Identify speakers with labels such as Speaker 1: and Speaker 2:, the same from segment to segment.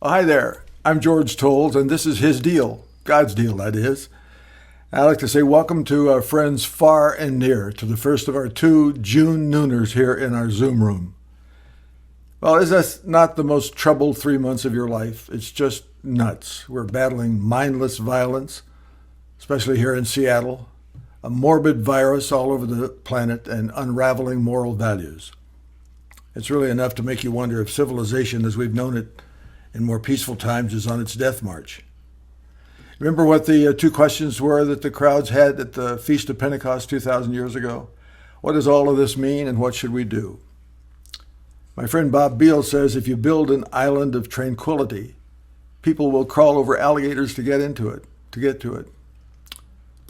Speaker 1: Hi there. I'm George Tolles, and this is His Deal, God's Deal, that is. I'd like to say welcome to our friends far and near to the first of our 2 June Nooners here in our Zoom room. Well, is that not the most troubled 3 months of your life? It's just nuts. We're battling mindless violence, especially here in Seattle, a morbid virus all over the planet, and unraveling moral values. It's really enough to make you wonder if civilization as we've known it in more peaceful times is on its death march. Remember what the 2 questions were that the crowds had at the Feast of Pentecost 2,000 years ago? What does all of this mean, and what should we do? My friend Bob Beal says if you build an island of tranquility, people will crawl over alligators to get to it.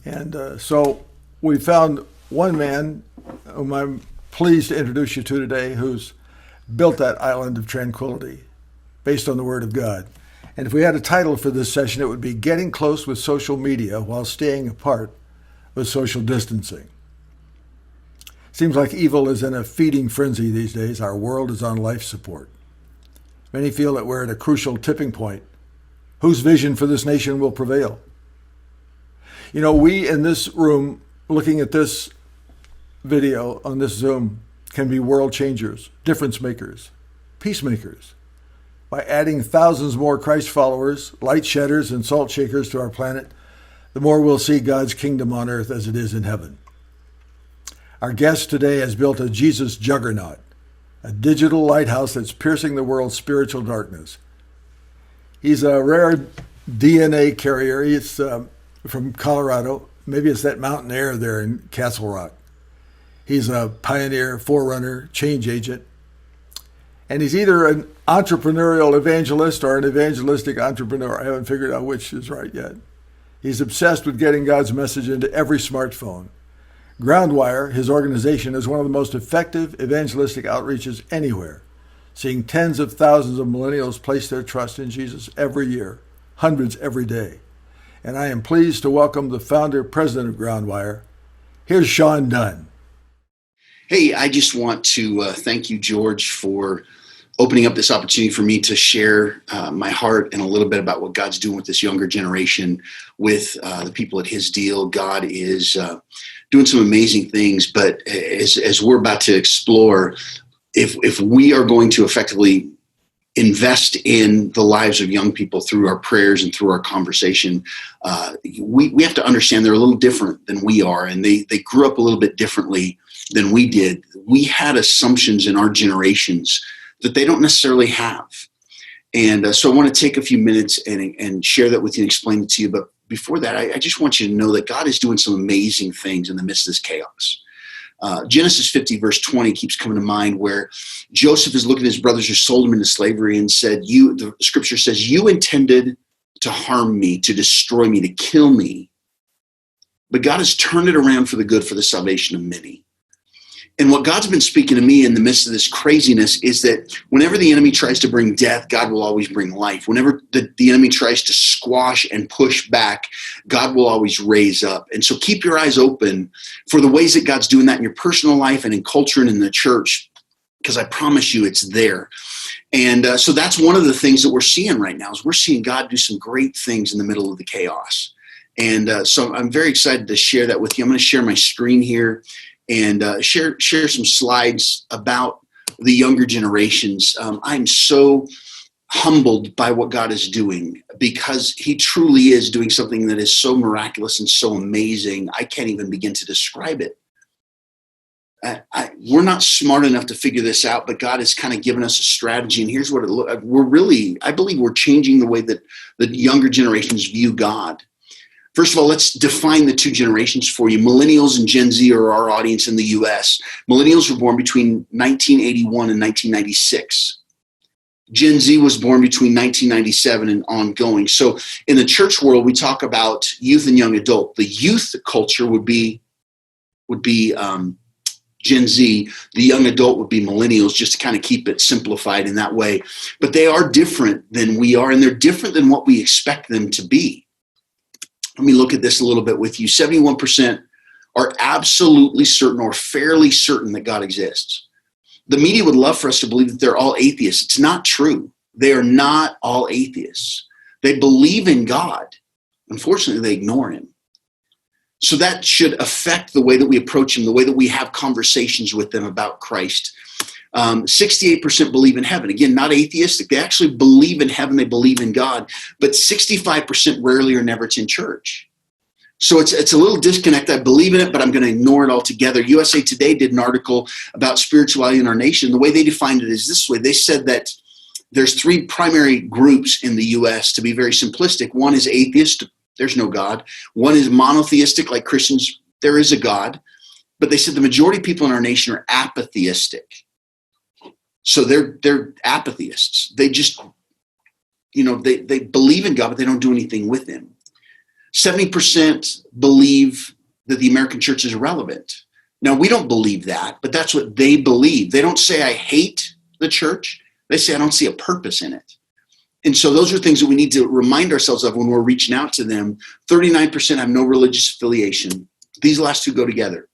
Speaker 1: And so we found one man whom I'm pleased to introduce you to today who's built that island of tranquility based on the Word of God. And if we had a title for this session, it would be Getting Close with Social Media While Staying Apart with Social Distancing. Seems like evil is in a feeding frenzy these days. Our world is on life support. Many feel that we're at a crucial tipping point. Whose vision for this nation will prevail? You know, we in this room, looking at this video on this Zoom, can be world changers, difference makers, peacemakers. By adding thousands more Christ followers, light shedders, and salt shakers to our planet, the more we'll see God's kingdom on earth as it is in heaven. Our guest today has built a Jesus juggernaut, a digital lighthouse that's piercing the world's spiritual darkness. He's a rare DNA carrier. He's from Colorado. Maybe it's that mountain air there in Castle Rock. He's a pioneer, forerunner, change agent. And he's either an entrepreneurial evangelist or an evangelistic entrepreneur. I haven't figured out which is right yet. He's obsessed with getting God's message into every smartphone. Groundwire, his organization, is one of the most effective evangelistic outreaches anywhere, seeing tens of thousands of millennials place their trust in Jesus every year, hundreds every day. And I am pleased to welcome the founder, president of Groundwire. Here's Sean Dunn.
Speaker 2: Hey, I just want to thank you, George, for opening up this opportunity for me to share my heart and a little bit about what God's doing with this younger generation, with the people at His Deal. God is doing some amazing things, but as we're about to explore, if we are going to effectively invest in the lives of young people through our prayers and through our conversation, we have to understand they're a little different than we are, and they grew up a little bit differently than we did. We had assumptions in our generations that they don't necessarily have. And so I want to take a few minutes and share that with you and explain it to you. But before that, I just want you to know that God is doing some amazing things in the midst of this chaos. Genesis 50 verse 20 keeps coming to mind, where Joseph is looking at his brothers who sold him into slavery and said, the scripture says, you intended to harm me, to destroy me, to kill me. But God has turned it around for the good, for the salvation of many. And what God's been speaking to me in the midst of this craziness is that whenever the enemy tries to bring death, God will always bring life. Whenever the enemy tries to squash and push back, God will always raise up. And so keep your eyes open for the ways that God's doing that in your personal life and in culture and in the church, because I promise you it's there. And so that's one of the things that we're seeing right now, is we're seeing God do some great things in the middle of the chaos. And so I'm very excited to share that with you. I'm going to share my screen here and share some slides about the younger generations. I'm so humbled by what God is doing, because He truly is doing something that is so miraculous and so amazing. I can't even begin to describe it. We're not smart enough to figure this out, but God has kind of given us a strategy. And here's what it looks like. I believe we're changing the way that the younger generations view God. First of all, let's define the 2 generations for you. Millennials and Gen Z are our audience in the U.S. Millennials were born between 1981 and 1996. Gen Z was born between 1997 and ongoing. So in the church world, we talk about youth and young adult. The youth culture would be Gen Z. The young adult would be millennials, just to kind of keep it simplified in that way. But they are different than we are, and they're different than what we expect them to be. Let me look at this a little bit with you. 71% are absolutely certain or fairly certain that God exists. The media would love for us to believe that they're all atheists. It's not true. They are not all atheists. They believe in God. Unfortunately, they ignore him. So that should affect the way that we approach him, the way that we have conversations with them about Christ. 68% believe in heaven. Again, not atheistic. They actually believe in heaven. They believe in God. But 65% rarely or never attend church. So it's a little disconnect. I believe in it, but I'm going to ignore it altogether. USA Today did an article about spirituality in our nation. The way they defined it is this way. They said that there's three primary groups in the U.S., to be very simplistic. One is atheist. There's no God. One is monotheistic, like Christians. There is a God. But they said the majority of people in our nation are apatheistic. So they're apatheists. They just, they believe in God, but they don't do anything with him. 70% believe that the American church is irrelevant. Now, we don't believe that, but that's what they believe. They don't say, I hate the church. They say, I don't see a purpose in it. And so those are things that we need to remind ourselves of when we're reaching out to them. 39% have no religious affiliation. These last two go together.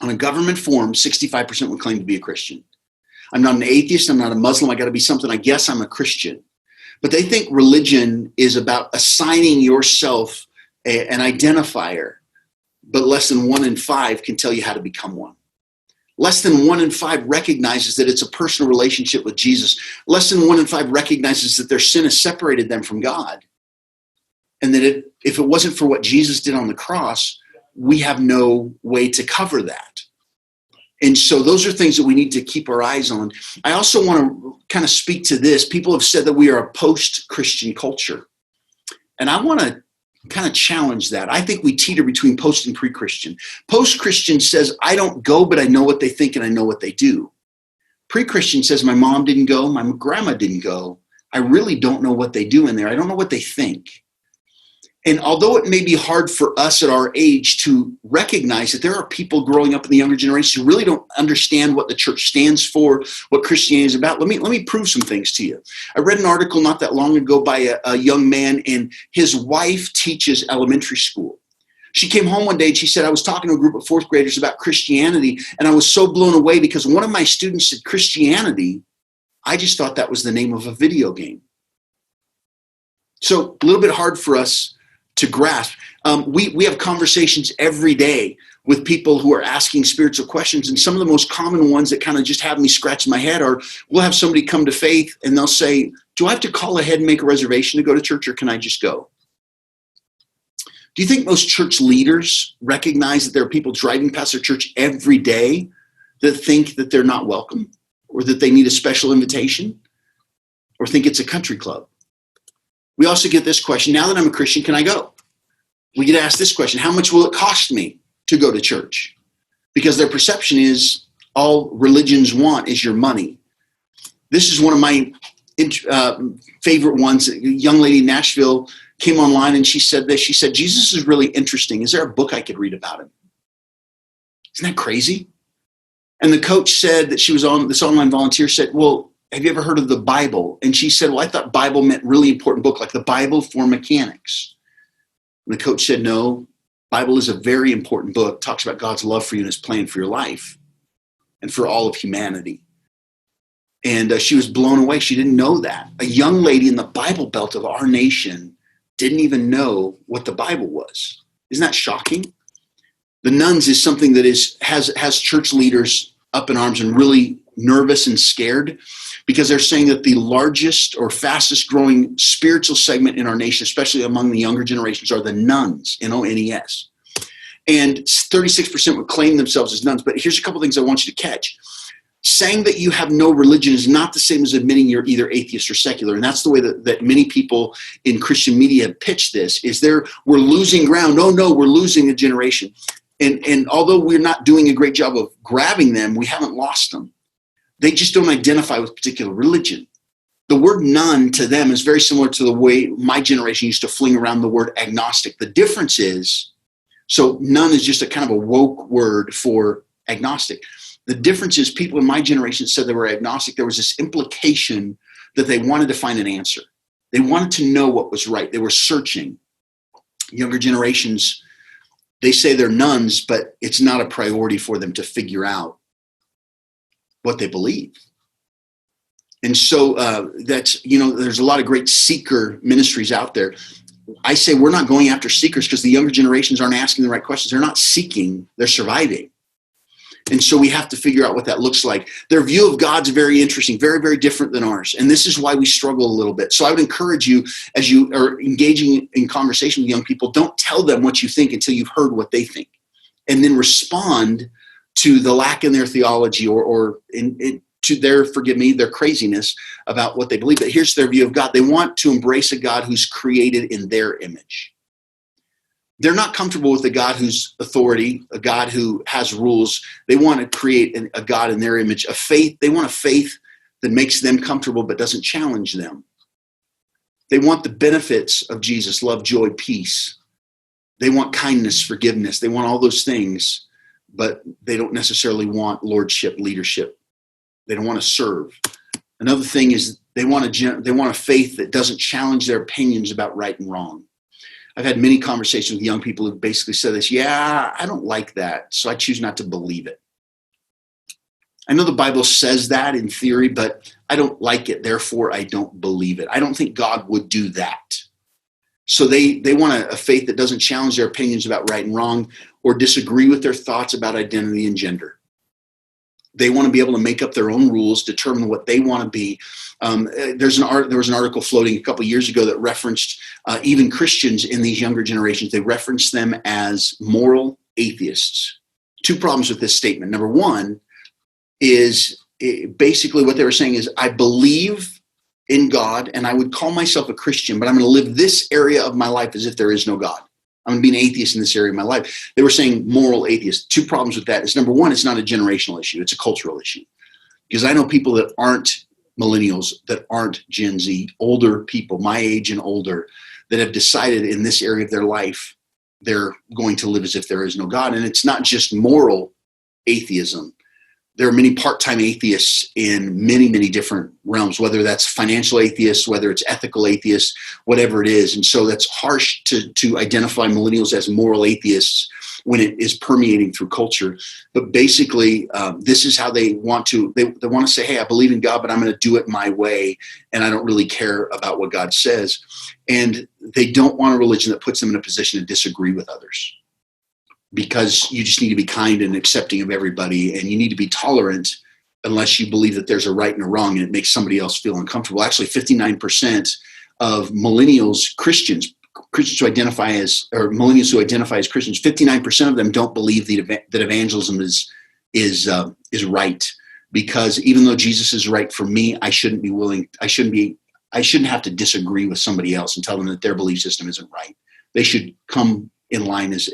Speaker 2: On a government form, 65% would claim to be a Christian. I'm not an atheist. I'm not a Muslim. I got to be something. I guess I'm a Christian. But they think religion is about assigning yourself an identifier, but less than 1 in 5 can tell you how to become one. Less than 1 in 5 recognizes that it's a personal relationship with Jesus. Less than 1 in 5 recognizes that their sin has separated them from God. And that if it wasn't for what Jesus did on the cross, we have no way to cover that. And so those are things that we need to keep our eyes on. I also want to kind of speak to this. People have said that we are a post-Christian culture. And I want to kind of challenge that. I think we teeter between post and pre-Christian. Post-Christian says, I don't go, but I know what they think and I know what they do. Pre-Christian says, my mom didn't go, my grandma didn't go. I really don't know what they do in there. I don't know what they think. And although it may be hard for us at our age to recognize that there are people growing up in the younger generation who really don't understand what the church stands for, what Christianity is about, let me prove some things to you. I read an article not that long ago by a young man, and his wife teaches elementary school. She came home one day and she said, I was talking to a group of fourth graders about Christianity, and I was so blown away because one of my students said Christianity. I just thought that was the name of a video game. So a little bit hard for us to grasp. We have conversations every day with people who are asking spiritual questions. And some of the most common ones that kind of just have me scratch my head are, we'll have somebody come to faith and they'll say, do I have to call ahead and make a reservation to go to church, or can I just go? Do you think most church leaders recognize that there are people driving past their church every day that think that they're not welcome, or that they need a special invitation, or think it's a country club? We also get this question, now that I'm a Christian, can I go? We get asked this question, how much will it cost me to go to church? Because their perception is all religions want is your money. This is one of my favorite ones. A young lady in Nashville came online and she said this. She said, Jesus is really interesting. Is there a book I could read about him? Isn't that crazy? And the coach said that she was on, this online volunteer said, well, have you ever heard of the Bible? And she said, well, I thought Bible meant really important book, like the Bible for mechanics. And the coach said, no, Bible is a very important book. Talks about God's love for you and his plan for your life and for all of humanity. And she was blown away. She didn't know that. A young lady in the Bible Belt of our nation didn't even know what the Bible was. Isn't that shocking? The Nuns is something that has church leaders up in arms and really nervous and scared, because they're saying that the largest or fastest growing spiritual segment in our nation, especially among the younger generations, are the Nuns, N-O-N-E-S. And 36% would claim themselves as nuns. But here's a couple things I want you to catch. Saying that you have no religion is not the same as admitting you're either atheist or secular. And that's the way that many people in Christian media have pitched this, is we're losing ground. Oh no, we're losing a generation. And although we're not doing a great job of grabbing them, we haven't lost them. They just don't identify with particular religion. The word nun to them is very similar to the way my generation used to fling around the word agnostic. The difference is, so nun is just a kind of a woke word for agnostic. The difference is people in my generation said they were agnostic. There was this implication that they wanted to find an answer. They wanted to know what was right. They were searching. Younger generations, they say they're nuns, but it's not a priority for them to figure out what they believe. And so that's, there's a lot of great seeker ministries out there. I say we're not going after seekers because the younger generations aren't asking the right questions. They're not seeking, they're surviving. And so we have to figure out what that looks like. Their view of God's very interesting, very, very different than ours. And this is why we struggle a little bit. So I would encourage you, as you are engaging in conversation with young people, don't tell them what you think until you've heard what they think. And then respond to the lack in their theology or to their craziness about what they believe. But here's their view of God. They want to embrace a God who's created in their image. They're not comfortable with a God who's authority, a God who has rules. They want to create a God in their image, a faith. They want a faith that makes them comfortable but doesn't challenge them. They want the benefits of Jesus, love, joy, peace. They want kindness, forgiveness. They want all those things, but they don't necessarily want lordship, leadership. They don't want to serve. Another thing is they want a faith that doesn't challenge their opinions about right and wrong. I've had many conversations with young people who basically said this, yeah, I don't like that, so I choose not to believe it. I know the Bible says that in theory, but I don't like it, therefore I don't believe it. I don't think God would do that. So they want a faith that doesn't challenge their opinions about right and wrong or disagree with their thoughts about identity and gender. They want to be able to make up their own rules, determine what they want to be. There was an article floating a couple of years ago that referenced even Christians in these younger generations. They referenced them as moral atheists. Two problems with this statement. Number one is basically what they were saying is, I believe in God and I would call myself a Christian, but I'm going to live this area of my life as if there is no God. I'm going to be an atheist in this area of my life. They were saying moral atheist. Two problems with that is, number one, it's not a generational issue. It's a cultural issue. Because I know people that aren't millennials, that aren't Gen Z, older people, my age and older, that have decided in this area of their life, they're going to live as if there is no God. And it's not just moral atheism. There are many part-time atheists in many, many different realms, whether that's financial atheists, whether it's ethical atheists, whatever it is. And so that's harsh to identify millennials as moral atheists when it is permeating through culture. But basically, this is how they want to say, hey, I believe in God, but I'm going to do it my way. And I don't really care about what God says. And they don't want a religion that puts them in a position to disagree with others. Because you just need to be kind and accepting of everybody, and you need to be tolerant unless you believe that there's a right and a wrong and it makes somebody else feel uncomfortable. Actually, 59% of millennials, Christians who identify as, or millennials who identify as Christians, 59% of them don't believe that evangelism is right. Because even though Jesus is right for me, I shouldn't have to disagree with somebody else and tell them that their belief system isn't right. They should come in line as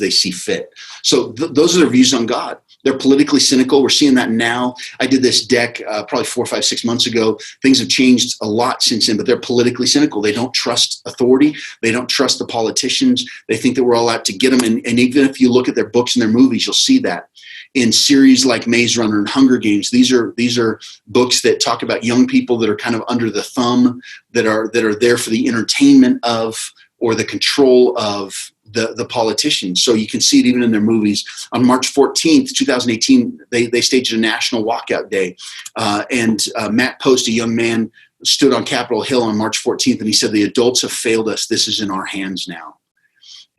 Speaker 2: they see fit. So those are their views on God. They're politically cynical. We're seeing that now. I did this deck probably 4, 5, 6 months ago. Things have changed a lot since then, but they're politically cynical. They don't trust authority. They don't trust the politicians. They think that we're all out to get them. And even if you look at their books and their movies, you'll see that. In series like Maze Runner and Hunger Games, these are books that talk about young people that are kind of under the thumb, that are there for the entertainment of or the control of the politicians. So you can see it even in their movies. On March 14th, 2018, they staged a national walkout day. And Matt Post, a young man, stood on Capitol Hill on March 14th, and he said, the adults have failed us. This is in our hands now.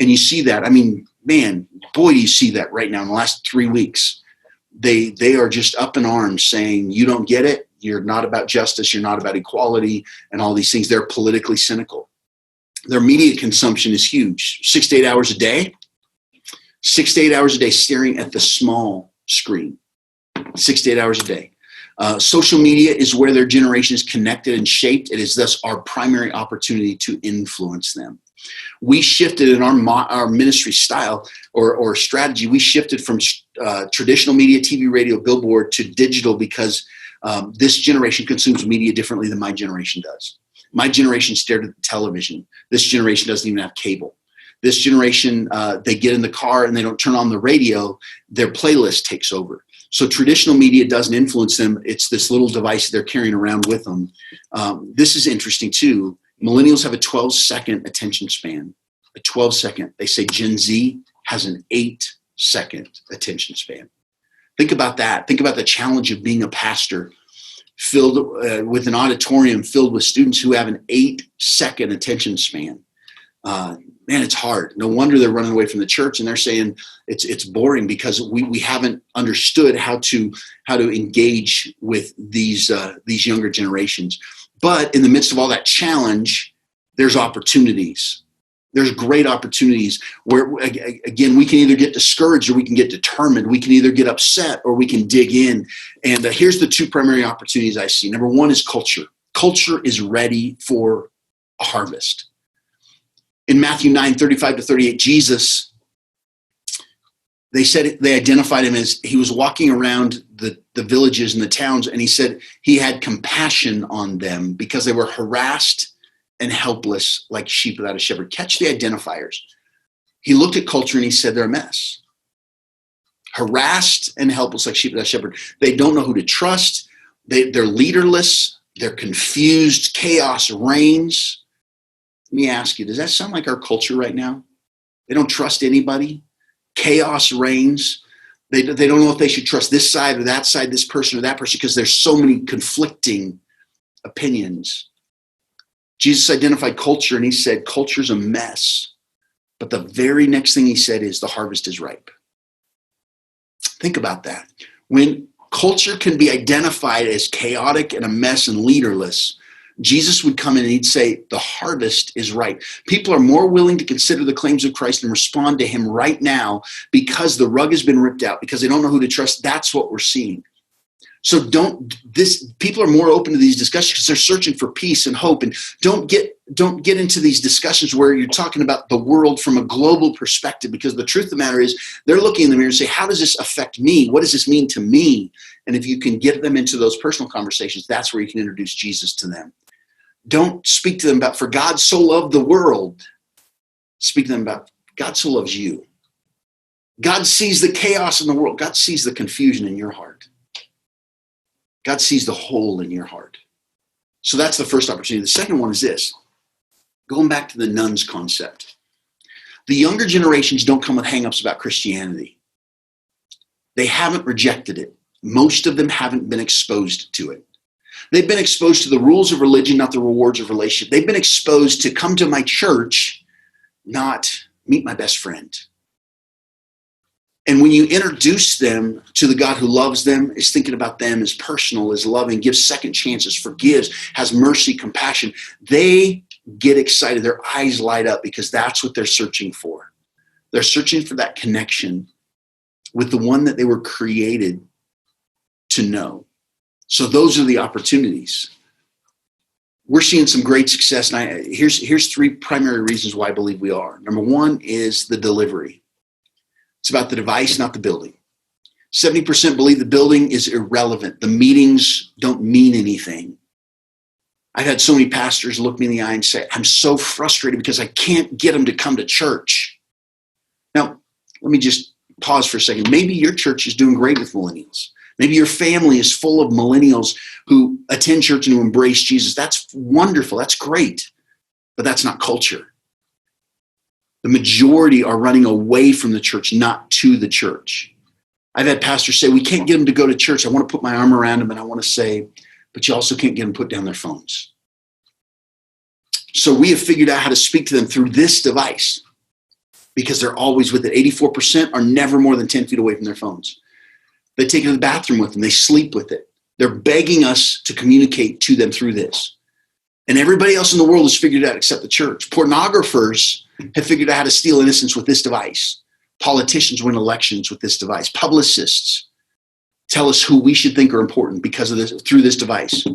Speaker 2: And you see that. I mean, man, boy, do you see that right now in the last 3 weeks. They are just up in arms saying, you don't get it. You're not about justice. You're not about equality and all these things. They're politically cynical. Their media consumption is huge. 6 to 8 hours a day. 6 to 8 hours a day staring at the small screen. 6 to 8 hours a day. Social media is where their generation is connected and shaped. It is thus our primary opportunity to influence them. We shifted in our ministry style or strategy. We shifted from traditional media, TV, radio, billboard to digital because this generation consumes media differently than my generation does. My generation stared at the television. This generation doesn't even have cable. This generation, they get in the car and they don't turn on the radio. Their playlist takes over. So traditional media doesn't influence them. It's this little device they're carrying around with them. This is interesting too. Millennials have a 12-second attention span. A 12-second. They say Gen Z has an 8-second attention span. Think about that. Think about the challenge of being a pastor filled with an auditorium filled with students who have an 8-second attention span. Man, it's hard. No wonder they're running away from the church, and they're saying it's boring because we haven't understood how to engage with these younger generations. But in the midst of all that challenge, there's opportunities. There's great opportunities where, again, we can either get discouraged or we can get determined. We can either get upset or we can dig in. And here's the two primary opportunities I see. Number one is culture. Culture is ready for a harvest. In Matthew 9:35-38, Jesus, they identified him as he was walking around the villages and the towns, and he said he had compassion on them because they were harassed and helpless like sheep without a shepherd. Catch the identifiers. He looked at culture and he said they're a mess. Harassed and helpless like sheep without a shepherd. They don't know who to trust. They're leaderless. They're confused. Chaos reigns. Let me ask you, does that sound like our culture right now? They don't trust anybody. Chaos reigns. They don't know if they should trust this side or that side, this person or that person, because there's so many conflicting opinions. Jesus identified culture and he said, culture's a mess. But the very next thing he said is the harvest is ripe. Think about that. When culture can be identified as chaotic and a mess and leaderless, Jesus would come in and he'd say, the harvest is ripe. People are more willing to consider the claims of Christ and respond to him right now because the rug has been ripped out, because they don't know who to trust. That's what we're seeing. So people are more open to these discussions because they're searching for peace and hope. And don't get into these discussions where you're talking about the world from a global perspective, because the truth of the matter is they're looking in the mirror and say, how does this affect me? What does this mean to me? And if you can get them into those personal conversations, that's where you can introduce Jesus to them. Don't speak to them about, for God so loved the world. Speak to them about, God so loves you. God sees the chaos in the world. God sees the confusion in your heart. God sees the hole in your heart. So that's the first opportunity. The second one is this. Going back to the nuns concept. The younger generations don't come with hang-ups about Christianity. They haven't rejected it. Most of them haven't been exposed to it. They've been exposed to the rules of religion, not the rewards of relationship. They've been exposed to come to my church, not meet my best friend. And when you introduce them to the God who loves them, is thinking about them, is personal, is loving, gives second chances, forgives, has mercy, compassion, they get excited. Their eyes light up because that's what they're searching for. They're searching for that connection with the one that they were created to know. So those are the opportunities. We're seeing some great success. And here's three primary reasons why I believe we are. Number one is the delivery. It's about the device, not the building. 70% believe the building is irrelevant. The meetings don't mean anything. I've had so many pastors look me in the eye and say, I'm so frustrated because I can't get them to come to church. Now, let me just pause for a second. Maybe your church is doing great with millennials. Maybe your family is full of millennials who attend church and who embrace Jesus. That's wonderful. That's great. But that's not culture. The majority are running away from the church, not to the church. I've had pastors say, we can't get them to go to church. I want to put my arm around them and I want to say, but you also can't get them to put down their phones. So we have figured out how to speak to them through this device because they're always with it. 84% are never more than 10 feet away from their phones. They take it to the bathroom with them. They sleep with it. They're begging us to communicate to them through this. And everybody else in the world has figured it out except the church. Pornographers have figured out how to steal innocence with this device. Politicians win elections with this device. Publicists tell us who we should think are important because of this, through this device.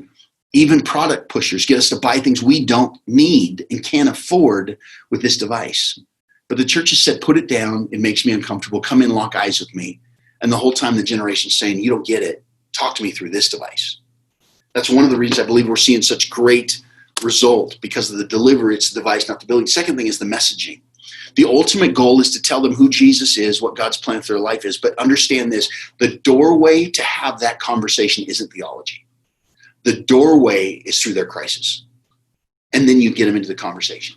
Speaker 2: Even product pushers get us to buy things we don't need and can't afford with this device. But the church has said, put it down. It makes me uncomfortable. Come in, lock eyes with me. And the whole time the generation's saying, you don't get it. Talk to me through this device. That's one of the reasons I believe we're seeing such great result, because of the delivery. It's the device, not the building. Second thing is the messaging. The ultimate goal is to tell them who Jesus is, what God's plan for their life is. But understand this, the doorway to have that conversation isn't theology. The doorway is through their crisis. And then you get them into the conversation.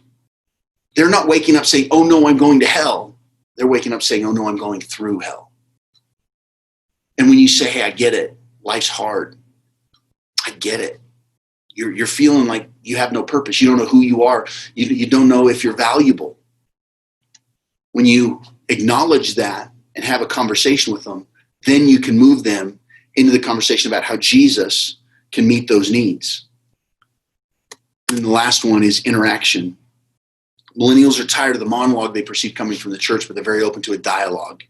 Speaker 2: They're not waking up saying, oh no, I'm going to hell. They're waking up saying, oh no, I'm going through hell. And when you say, hey, I get it, life's hard. I get it. You're feeling like you have no purpose. You don't know who you are. You don't know if you're valuable. When you acknowledge that and have a conversation with them, then you can move them into the conversation about how Jesus can meet those needs. And the last one is interaction. Millennials are tired of the monologue they perceive coming from the church, but they're very open to a dialogue.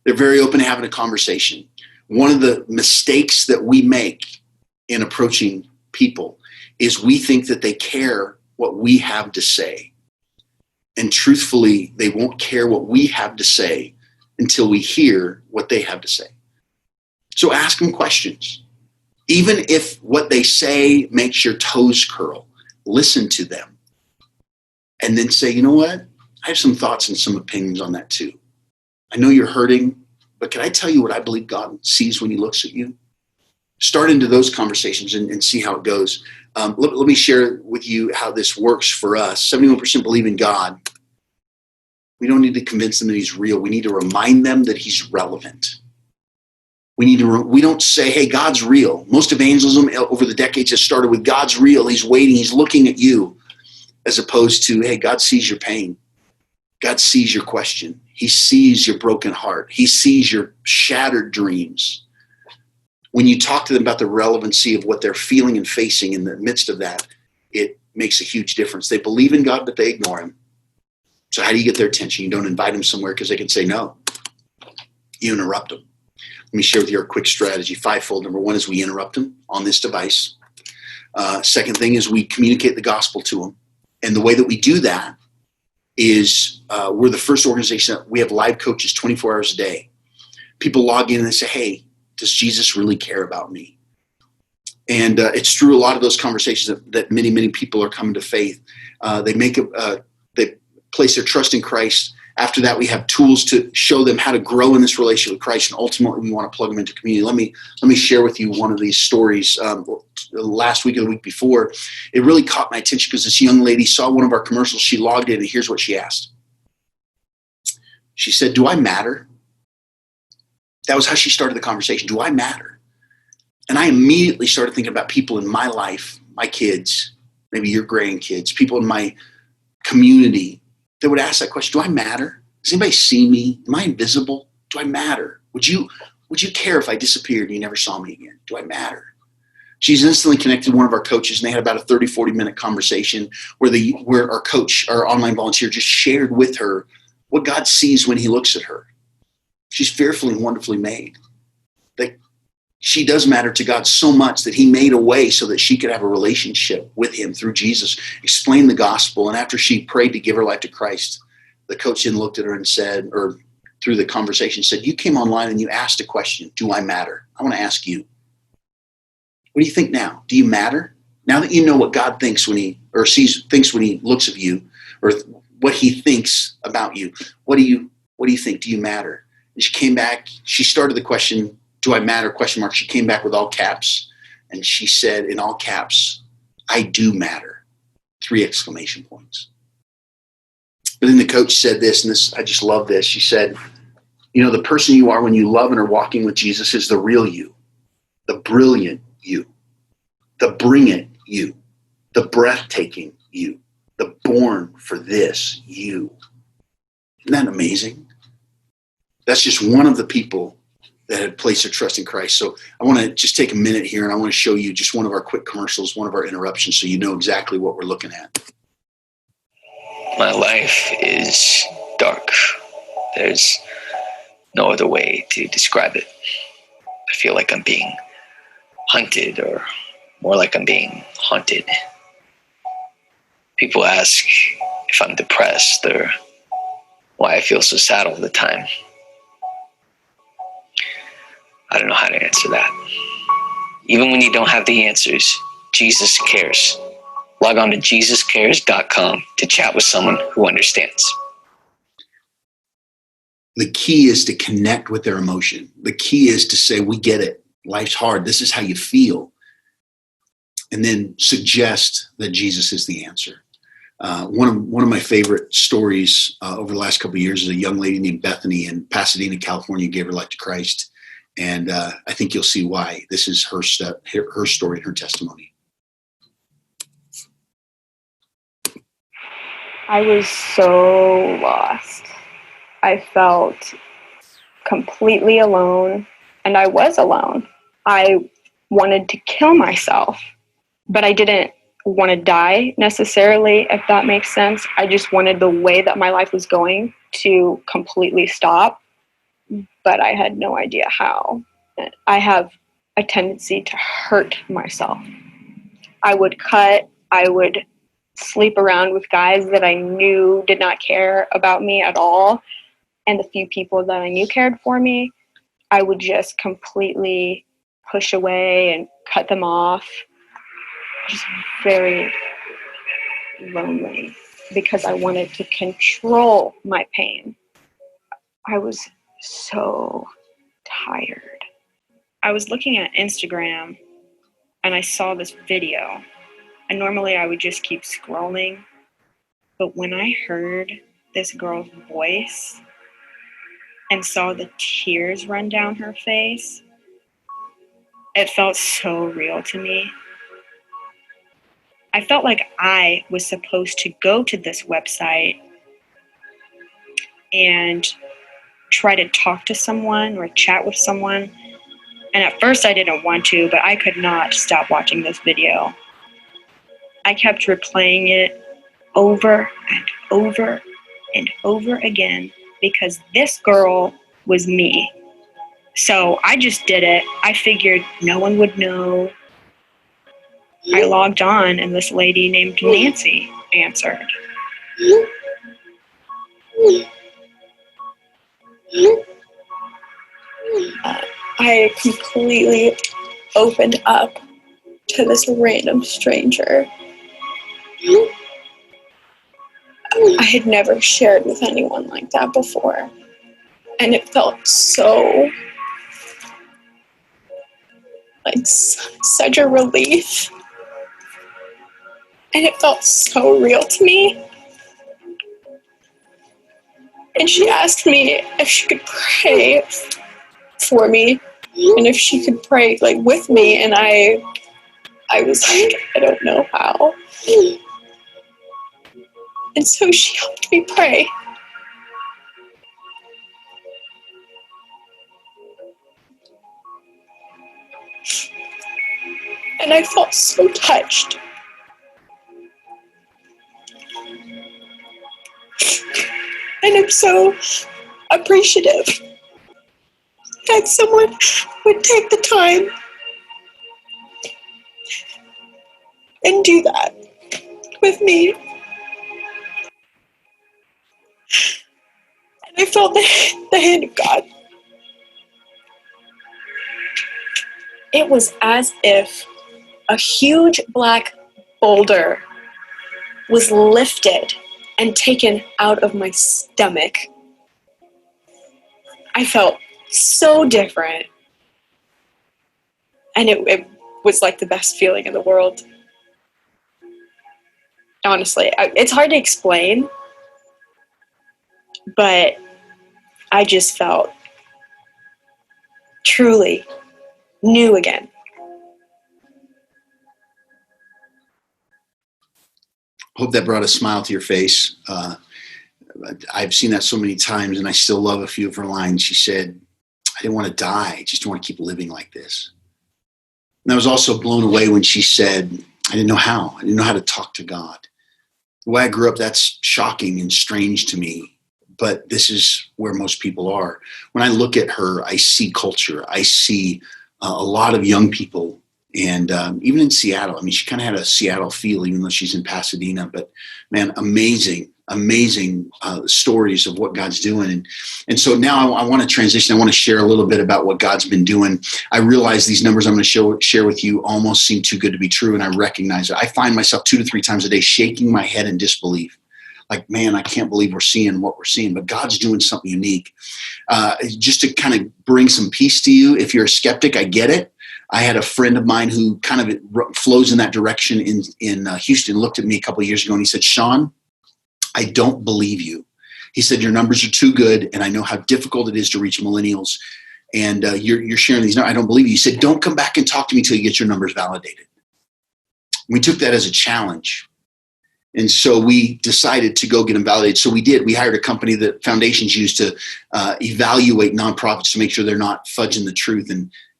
Speaker 2: They're very open to having a conversation. One of the mistakes that we make in approaching people is we think that they care what we have to say. And truthfully, they won't care what we have to say until we hear what they have to say. So ask them questions. Even if what they say makes your toes curl, listen to them. And then say, you know what? I have some thoughts and some opinions on that too. I know you're hurting, but can I tell you what I believe God sees when he looks at you? Start into those conversations and see how it goes. Let me share with you how this works for us. 71% believe in God. We don't need to convince them that he's real. We need to remind them that he's relevant. We don't say, hey, God's real. Most evangelism over the decades has started with God's real. He's waiting. He's looking at you, as opposed to, hey, God sees your pain. God sees your question. He sees your broken heart. He sees your shattered dreams. When you talk to them about the relevancy of what they're feeling and facing in the midst of that, it makes a huge difference. They believe in God, but they ignore him. So how do you get their attention? You don't invite them somewhere because they can say no. You interrupt them. Let me share with you a quick strategy, fivefold. Number one is we interrupt them on this device. Second thing is we communicate the gospel to them. And the way that we do that is we're the first organization that we have live coaches 24 hours a day. People log in and they say, hey, does Jesus really care about me? And it's through a lot of those conversations that many, many people are coming to faith. They place their trust in Christ. After that, we have tools to show them how to grow in this relationship with Christ. And ultimately, we want to plug them into community. Let me share with you one of these stories. Last week or the week before, it really caught my attention because this young lady saw one of our commercials. She logged in, and here's what she asked. She said, do I matter? That was how she started the conversation. Do I matter? And I immediately started thinking about people in my life, my kids, maybe your grandkids, people in my community that would ask that question. Do I matter? Does anybody see me? Am I invisible? Do I matter? Would you care if I disappeared and you never saw me again? Do I matter? She's instantly connected to one of our coaches, and they had about a 30, 40-minute conversation where our coach, our online volunteer, just shared with her what God sees when he looks at her. She's fearfully and wonderfully made. That she does matter to God so much that he made a way so that she could have a relationship with him through Jesus, explain the gospel. And after she prayed to give her life to Christ, the coach then looked at her and said, or through the conversation said, you came online and you asked a question, do I matter? I want to ask you, what do you think now? Do you matter? Now that you know what God thinks when he looks at you, or what he thinks about you, what do you think? Do you matter? And she came back, she started the question, do I matter? ? She came back with all caps, and she said in all caps, I do matter. 3 exclamation points. But then the coach said this, and this, I just love this. She said, you know, the person you are when you love and are walking with Jesus is the real you, the brilliant you, the bring it you, the breathtaking you, the born for this you. Isn't that amazing? That's just one of the people that had placed their trust in Christ. So I want to just take a minute here, and I want to show you just one of our quick commercials, one of our interruptions, so you know exactly what we're looking at.
Speaker 3: My life is dark. There's no other way to describe it. I feel like I'm being hunted, or more like I'm being haunted. People ask if I'm depressed or why I feel so sad all the time. I don't know how to answer that. Even when you don't have the answers, Jesus cares. Log on to JesusCares.com to chat with someone who understands.
Speaker 2: The key is to connect with their emotion. The key is to say, we get it. Life's hard. This is how you feel. And then suggest that Jesus is the answer. One of my favorite stories over the last couple of years is a young lady named Bethany in Pasadena, California, gave her life to Christ. And I think you'll see why. This is her story and her testimony.
Speaker 4: I was so lost. I felt completely alone, and I was alone. I wanted to kill myself, but I didn't want to die necessarily, if that makes sense. I just wanted the way that my life was going to completely stop, but I had no idea how. I have a tendency to hurt myself. I would cut, I would sleep around with guys that I knew did not care about me at all, and the few people that I knew cared for me, I would just completely push away and cut them off. Just very lonely because I wanted to control my pain. I was so tired. I was looking at Instagram and I saw this video, and normally I would just keep scrolling, but when I heard this girl's voice and saw the tears run down her face, it felt so real to me. I felt like I was supposed to go to this website and try to talk to someone or chat with someone. And at first I didn't want to, but I could not stop watching this video. I kept replaying it over and over and over again because this girl was me. So I just did it. I figured no one would know. I logged on and this lady named Nancy answered. I completely opened up to this random stranger. I had never shared with anyone like that before, and it felt so like such a relief, and it felt so real to me. And she asked me if she could pray for me and if she could pray like with me, and I was like, I don't know how. And so she helped me pray. And I felt so touched. And I'm so appreciative that someone would take the time and do that with me. And I felt the hand of God. It was as if a huge black boulder was lifted and taken out of my stomach. I felt so different. And it was like the best feeling in the world. Honestly, it's hard to explain, but I just felt truly new again.
Speaker 2: Hope that brought a smile to your face. I've seen that so many times, and I still love a few of her lines. She said, I didn't want to die. I just want to keep living like this. And I was also blown away when she said, I didn't know how. I didn't know how to talk to God. The way I grew up, that's shocking and strange to me. But this is where most people are. When I look at her, I see culture. I see a lot of young people. And even in Seattle, I mean, she kind of had a Seattle feel, even though she's in Pasadena. But man, amazing stories of what God's doing. And so now I want to transition. I want to share a little bit about what God's been doing. I realize these numbers I'm going to share with you almost seem too good to be true. And I recognize it. I find myself 2 to 3 times a day shaking my head in disbelief. Like, man, I can't believe we're seeing what we're seeing, but God's doing something unique. Just to kind of bring some peace to you, if you're a skeptic, I get it. I had a friend of mine who kind of flows in that direction in Houston, looked at me a couple of years ago and he said, Sean, I don't believe you. He said, your numbers are too good, and I know how difficult it is to reach millennials. and you're sharing these. No, I don't believe you. You said, don't come back and talk to me till you get your numbers validated. We took that as a challenge. And so we decided to go get them validated. So we did. We hired a company that foundations use to evaluate nonprofits to make sure they're not fudging the truth.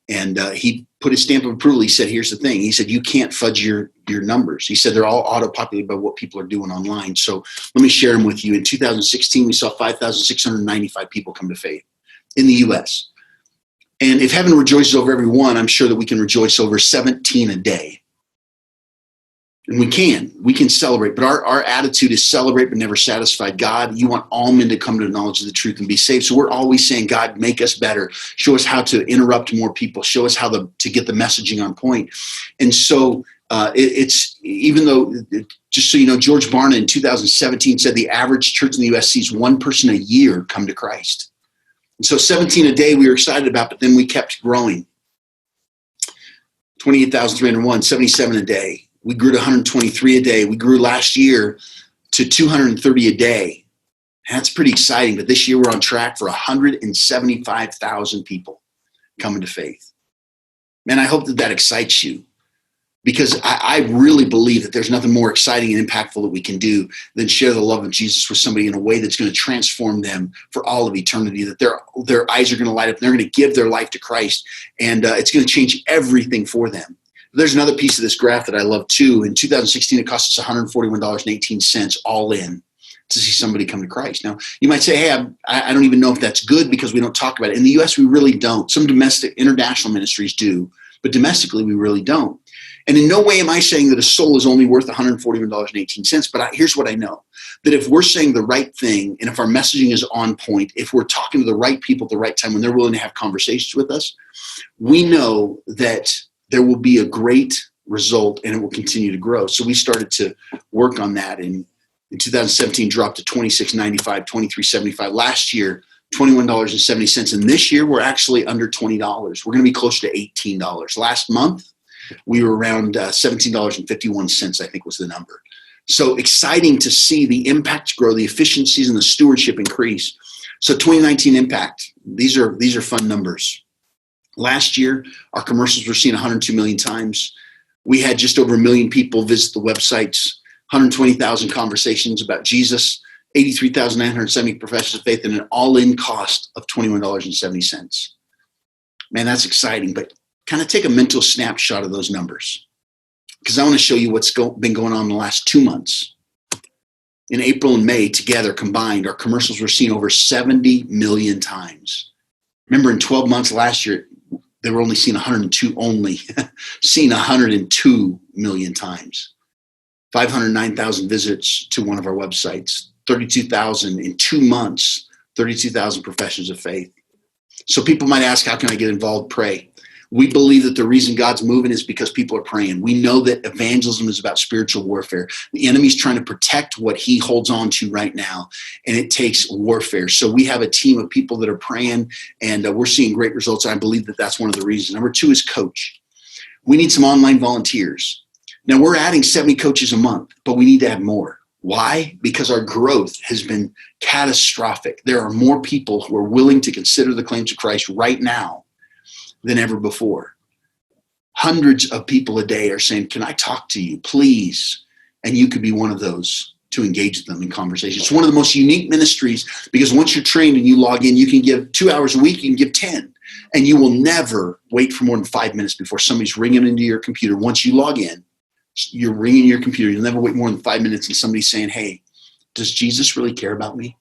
Speaker 2: And he put his stamp of approval. He said, here's the thing. He said, you can't fudge your numbers. He said, they're all auto-populated by what people are doing online. So let me share them with you. In 2016, we saw 5,695 people come to faith in the U.S. And if heaven rejoices over every one, I'm sure that we can rejoice over 17 a day. And we can celebrate, but our attitude is celebrate but never satisfied. God, you want all men to come to the knowledge of the truth and be saved. So we're always saying, God, make us better. Show us how to interrupt more people. Show us how to get the messaging on point. And so it's, even though, just so you know, George Barna in 2017 said the average church in the U.S. sees one person a year come to Christ. And so 17 a day we were excited about, but then we kept growing. 28,301, 77 a day. We grew to 123 a day. We grew last year to 230 a day. That's pretty exciting. But this year we're on track for 175,000 people coming to faith. Man, I hope that excites you, because I really believe that there's nothing more exciting and impactful that we can do than share the love of Jesus with somebody in a way that's going to transform them for all of eternity, that their eyes are going to light up and they're going to give their life to Christ, and it's going to change everything for them. There's another piece of this graph that I love too. In 2016, it cost us $141.18 all in to see somebody come to Christ. Now, you might say, hey, I don't even know if that's good because we don't talk about it. In the U.S., we really don't. Some domestic, international ministries do, but domestically, we really don't. And in no way am I saying that a soul is only worth $141.18, but here's what I know, that if we're saying the right thing and if our messaging is on point, if we're talking to the right people at the right time when they're willing to have conversations with us, we know that there will be a great result and it will continue to grow. So we started to work on that, and in 2017 dropped to $26.95, $23.75. Last year, $21.70. And this year we're actually under $20. We're going to be closer to $18. Last month, we were around $17.51, I think was the number. So exciting to see the impact grow, the efficiencies and the stewardship increase. So 2019 impact, these are fun numbers. Last year, our commercials were seen 102 million times. We had just over 1 million people visit the websites, 120,000 conversations about Jesus, 83,970 professions of faith, and an all-in cost of $21.70. Man, that's exciting, but kind of take a mental snapshot of those numbers, because I want to show you what's been going on in the last 2 months. In April and May together combined, our commercials were seen over 70 million times. Remember, in 12 months last year, they were only seen 102 million times. 509,000 visits to one of our websites, 32,000 in 2 months, 32,000 professions of faith. So people might ask, how can I get involved? Pray. We believe that the reason God's moving is because people are praying. We know that evangelism is about spiritual warfare. The enemy's trying to protect what he holds on to right now, and it takes warfare. So we have a team of people that are praying, and we're seeing great results. I believe that that's one of the reasons. Number 2 is coach. We need some online volunteers. Now, we're adding 70 coaches a month, but we need to add more. Why? Because our growth has been catastrophic. There are more people who are willing to consider the claims of Christ right now than ever before. Hundreds of people a day are saying, can I talk to you, please? And you could be one of those to engage with them in conversation. It's one of the most unique ministries, because once you're trained and you log in, you can give 2 hours a week, you can give 10. And you will never wait for more than 5 minutes before somebody's ringing into your computer. Once you log in, you're ringing your computer. You'll never wait more than 5 minutes and somebody's saying, hey, does Jesus really care about me?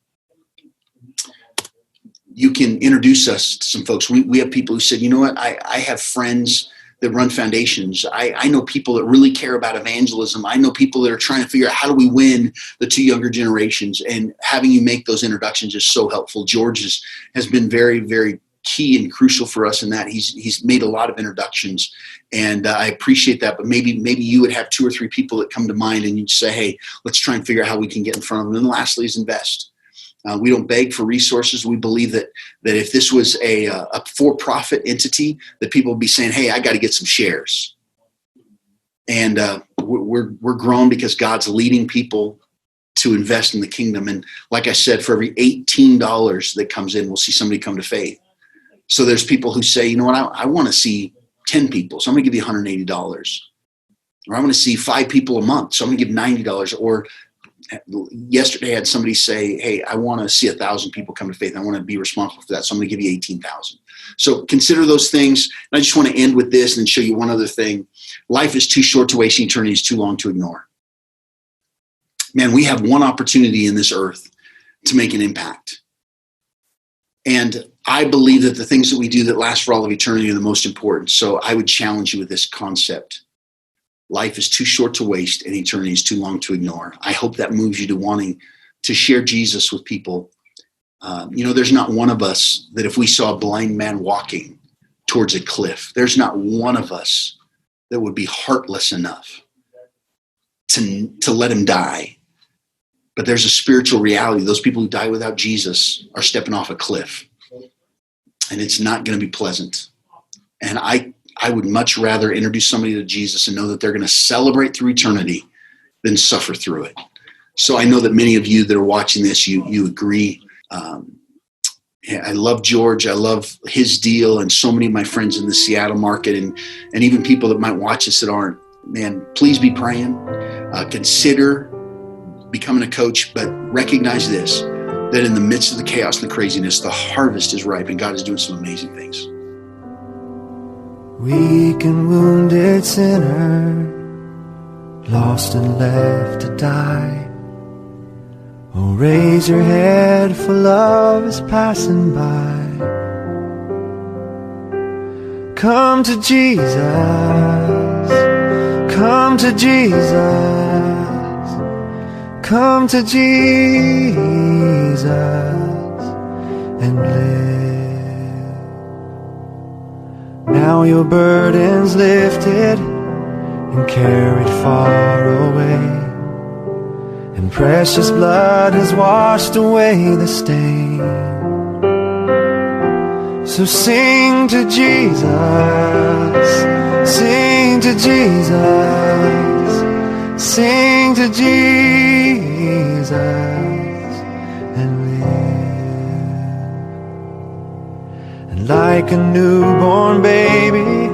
Speaker 2: You can introduce us to some folks. We have people who said, you know what, I have friends that run foundations. I know people that really care about evangelism. I know people that are trying to figure out how do we win the 2 younger generations, and having you make those introductions is so helpful. George has been very, very key and crucial for us in that. He's made a lot of introductions, and I appreciate that. But maybe you would have 2 or 3 people that come to mind, and you'd say, hey, let's try and figure out how we can get in front of them. And lastly is invest. We don't beg for resources. We believe that if this was a for-profit entity, that people would be saying, hey, I got to get some shares. And we're grown because God's leading people to invest in the kingdom. And like I said, for every $18 that comes in, we'll see somebody come to faith. So there's people who say, you know what, I want to see 10 people, so I'm going to give you $180. Or I want to see 5 people a month, so I'm going to give $90. Or yesterday I had somebody say, hey, I want to see 1,000 people come to faith. I want to be responsible for that, so I'm going to give you $18,000. So consider those things. And I just want to end with this and show you one other thing. Life is too short to waste, eternity is too long to ignore. Man, we have one opportunity in this earth to make an impact. And I believe that the things that we do that last for all of eternity are the most important. So I would challenge you with this concept. Life is too short to waste and eternity is too long to ignore. I hope that moves you to wanting to share Jesus with people. There's not one of us that if we saw a blind man walking towards a cliff, there's not one of us that would be heartless enough to let him die. But there's a spiritual reality. Those people who die without Jesus are stepping off a cliff. And it's not going to be pleasant. And I would much rather introduce somebody to Jesus and know that they're going to celebrate through eternity than suffer through it. So I know that many of you that are watching this, you agree. I love George. I love his deal, and so many of my friends in the Seattle market, and even people that might watch this that aren't. Man, please be praying. Consider becoming a coach, but recognize this, that in the midst of the chaos and the craziness, the harvest is ripe, and God is doing some amazing things.
Speaker 5: Weak and wounded sinner, lost and left to die. Oh, raise your head, for love is passing by. Come to Jesus, come to Jesus, come to Jesus and live. Now your burden's lifted and carried far away, and precious blood has washed away the stain. So sing to Jesus, sing to Jesus, sing to Jesus and live. And like a newborn baby,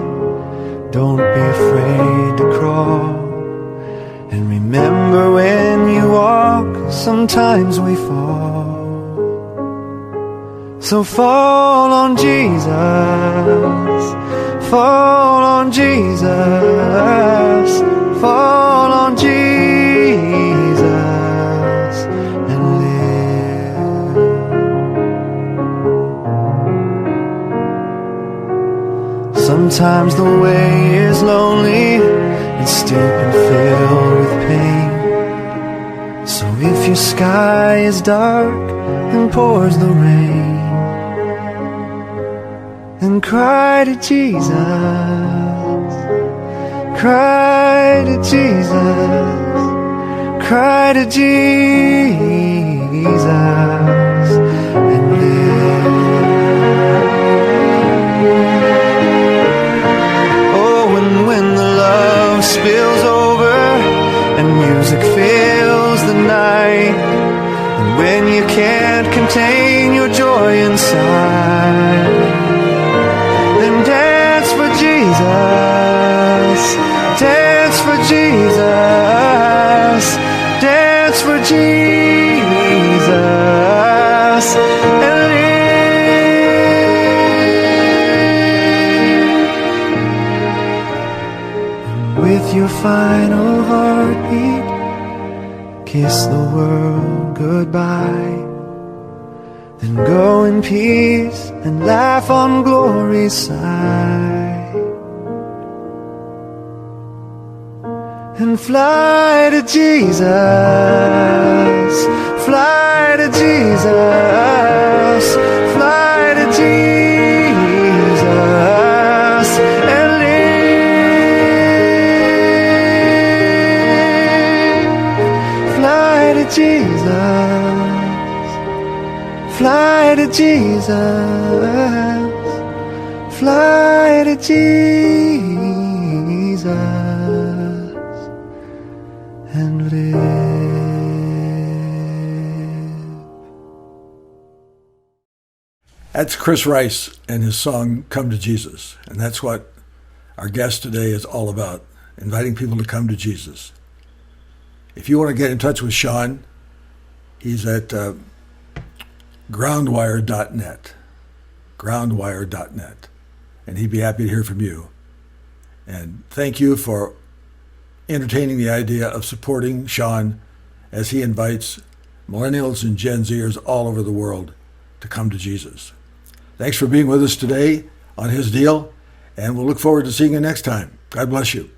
Speaker 5: don't be afraid to crawl. And remember, when you walk, sometimes we fall. So fall on Jesus, fall on Jesus, fall on Jesus and live. Sometimes the way is lonely and steep and filled with pain. So if your sky is dark and pours the rain, then cry to Jesus, cry to Jesus, cry to Jesus and live. Oh, and when the love spills over and music fills the night, and when you can't contain your joy inside, then dance for Jesus, dance for Jesus, dance for Jesus and live. And with your final heartbeat, kiss the world goodbye. Then go in peace and laugh on glory's side. And fly to Jesus, fly to Jesus, fly to Jesus and live. Fly to Jesus, fly to Jesus, fly to Jesus and live.
Speaker 1: That's Chris Rice and his song, Come to Jesus. And that's what our guest today is all about, inviting people to come to Jesus. If you want to get in touch with Sean, he's at groundwire.net, groundwire.net, and he'd be happy to hear from you. And thank you for entertaining the idea of supporting Sean as he invites Millennials and Gen Zers all over the world to come to Jesus. Thanks for being with us today on His Deal, and we'll look forward to seeing you next time. God bless you.